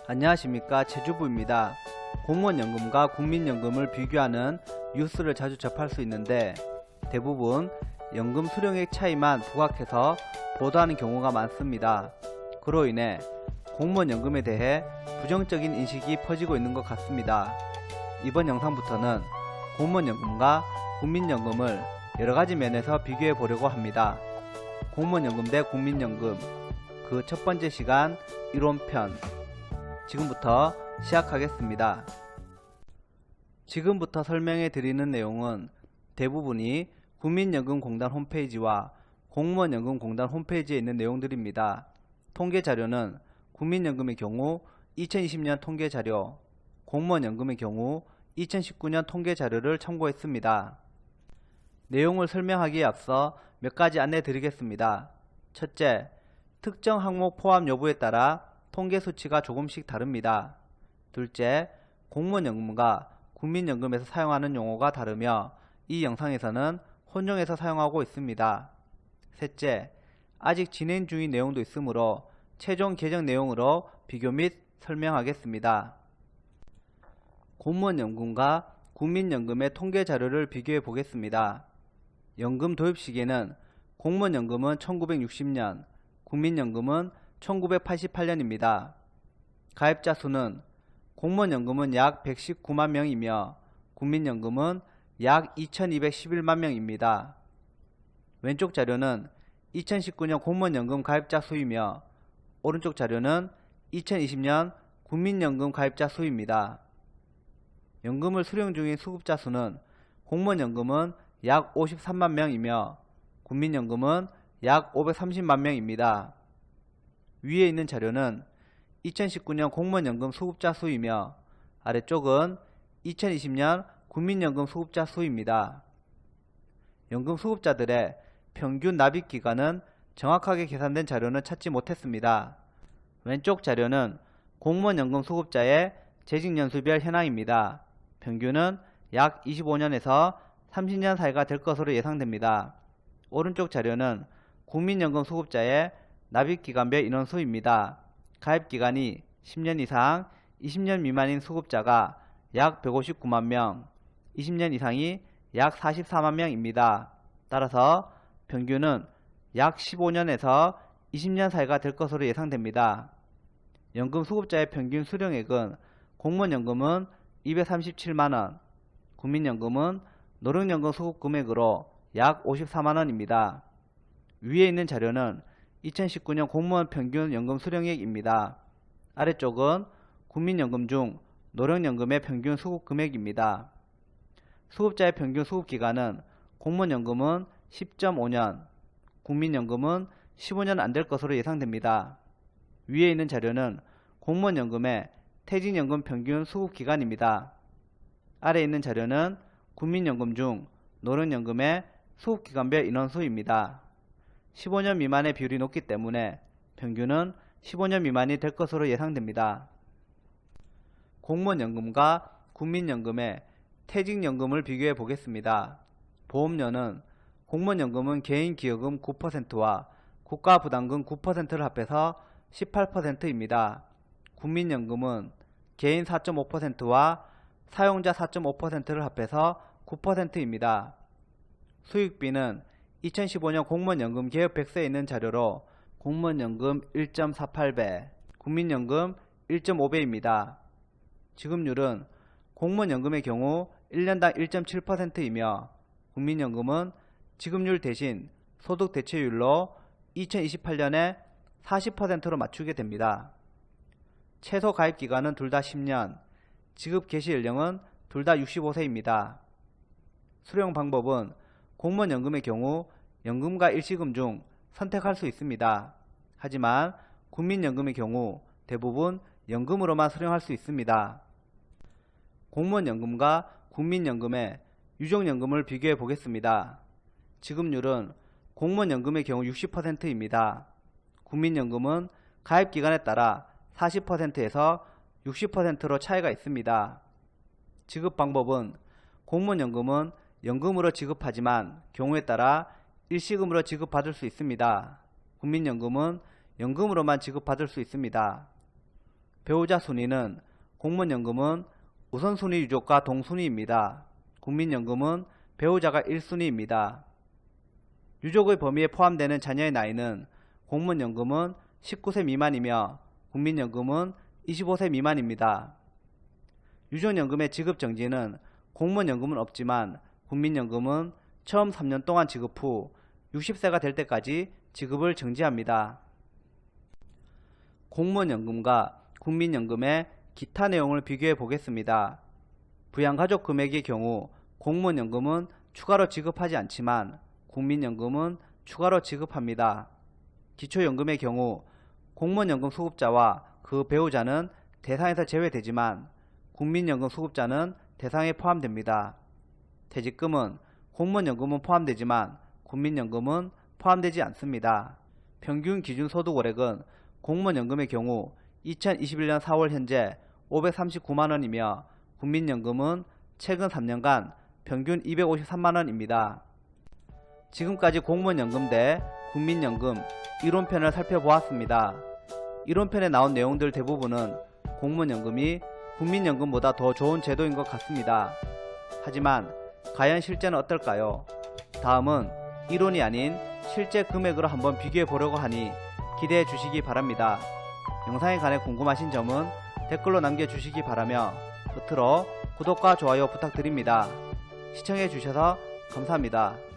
안녕하십니까, 최주부입니다. 공무원연금과 국민연금을 비교하는 뉴스를 자주 접할 수 있는데 대부분 연금 수령액 차이만 부각해서 보도하는 경우가 많습니다. 그로 인해 공무원연금에 대해 부정적인 인식이 퍼지고 있는 것 같습니다. 이번 영상부터는 공무원연금과 국민연금을 여러가지 면에서 비교해 보려고 합니다. 공무원연금 대 국민연금, 그 첫 번째 시간 이론편, 지금부터 시작하겠습니다. 지금부터 설명해 드리는 내용은 대부분이 국민연금공단 홈페이지와 공무원연금공단 홈페이지에 있는 내용들입니다. 통계 자료는 국민연금의 경우 2020년 통계 자료, 공무원연금의 경우 2019년 통계 자료를 참고했습니다. 내용을 설명하기에 앞서 몇 가지 안내 드리겠습니다. 첫째, 특정 항목 포함 여부에 따라 통계 수치가 조금씩 다릅니다. 둘째, 공무원연금과 국민연금에서 사용하는 용어가 다르며 이 영상에서는 혼용해서 사용하고 있습니다. 셋째, 아직 진행 중인 내용도 있으므로 최종 개정 내용으로 비교 및 설명하겠습니다. 공무원연금과 국민연금의 통계 자료를 비교해 보겠습니다. 연금 도입 시기에는 공무원연금은 1960년, 국민연금은 1988년입니다. 가입자 수는 공무원연금은 약 119만 명이며 국민연금은 약 2211만 명입니다. 왼쪽 자료는 2019년 공무원연금 가입자 수이며 오른쪽 자료는 2020년 국민연금 가입자 수입니다. 연금을 수령 중인 수급자 수는 공무원연금은 약 53만 명이며 국민연금은 약 530만 명입니다. 위에 있는 자료는 2019년 공무원연금 수급자 수이며 아래쪽은 2020년 국민연금 수급자 수입니다. 연금 수급자들의 평균 납입 기간은 정확하게 계산된 자료는 찾지 못했습니다. 왼쪽 자료는 공무원연금 수급자의 재직연수별 현황입니다. 평균은 약 25년에서 30년 사이가 될 것으로 예상됩니다. 오른쪽 자료는 국민연금 수급자의 납입기간별 인원수입니다. 가입기간이 10년 이상, 20년 미만인 수급자가 약 159만 명, 20년 이상이 약 44만 명입니다. 따라서 평균은 약 15년에서 20년 사이가 될 것으로 예상됩니다. 연금 수급자의 평균 수령액은 공무원연금은 237만원, 국민연금은 노령연금 수급금액으로 약 54만원입니다. 위에 있는 자료는 2019년 공무원 평균 연금 수령액입니다. 아래쪽은 국민연금 중 노령연금의 평균 수급금액입니다. 수급자의 평균 수급기간은 공무원연금은 10.5년, 국민연금은 15년 안 될 것으로 예상됩니다. 위에 있는 자료는 공무원연금의 퇴직연금 평균 수급기간입니다. 아래에 있는 자료는 국민연금 중 노령연금의 수급기간별 인원수입니다. 15년 미만의 비율이 높기 때문에 평균은 15년 미만이 될 것으로 예상됩니다. 공무원연금과 국민연금의 퇴직연금을 비교해 보겠습니다. 보험료는 공무원연금은 개인기여금 9%와 국가부담금 9%를 합해서 18%입니다. 국민연금은 개인 4.5%와 사용자 4.5%를 합해서 9%입니다. 수익비는 2015년 공무원연금 개업 백서에 있는 자료로 공무원연금 1.48배, 국민연금 1.5배입니다. 지급률은 공무원연금의 경우 1년당 1.7%이며 국민연금은 지급률 대신 소득 대체율로 2028년에 40%로 맞추게 됩니다. 최소 가입기간은 둘 다 10년, 지급 개시 연령은 둘 다 65세입니다. 수령 방법은 공무원연금의 경우 연금과 일시금 중 선택할 수 있습니다. 하지만 국민연금의 경우 대부분 연금으로만 수령할 수 있습니다. 공무원연금과 국민연금의 유족연금을 비교해 보겠습니다. 지급률은 공무원연금의 경우 60%입니다. 국민연금은 가입기간에 따라 40%에서 60%로 차이가 있습니다. 지급 방법은 공무원연금은 연금으로 지급하지만 경우에 따라 일시금으로 지급받을 수 있습니다. 국민연금은 연금으로만 지급받을 수 있습니다. 배우자 순위는 공무원연금은 우선순위 유족과 동순위입니다. 국민연금은 배우자가 1순위입니다. 유족의 범위에 포함되는 자녀의 나이는 공무원연금은 19세 미만이며 국민연금은 25세 미만입니다. 유족연금의 지급정지는 공무원연금은 없지만 국민연금은 처음 3년 동안 지급 후 60세가 될 때까지 지급을 정지합니다. 공무원연금과 국민연금의 기타 내용을 비교해 보겠습니다. 부양가족 금액의 경우 공무원연금은 추가로 지급하지 않지만 국민연금은 추가로 지급합니다. 기초연금의 경우 공무원연금 수급자와 그 배우자는 대상에서 제외되지만 국민연금 수급자는 대상에 포함됩니다. 퇴직금은 공무원연금은 포함되지만 국민연금은 포함되지 않습니다. 평균 기준소득월액은 공무원연금의 경우 2021년 4월 현재 539만원이며 국민연금은 최근 3년간 평균 253만원입니다. 지금까지 공무원연금 대 국민연금 이론편을 살펴보았습니다. 이론편에 나온 내용들 대부분은 공무원연금이 국민연금보다 더 좋은 제도인 것 같습니다. 하지만 과연 실제는 어떨까요? 다음은 이론이 아닌 실제 금액으로 한번 비교해 보려고 하니 기대해 주시기 바랍니다. 영상에 관해 궁금하신 점은 댓글로 남겨주시기 바라며 끝으로 구독과 좋아요 부탁드립니다. 시청해 주셔서 감사합니다.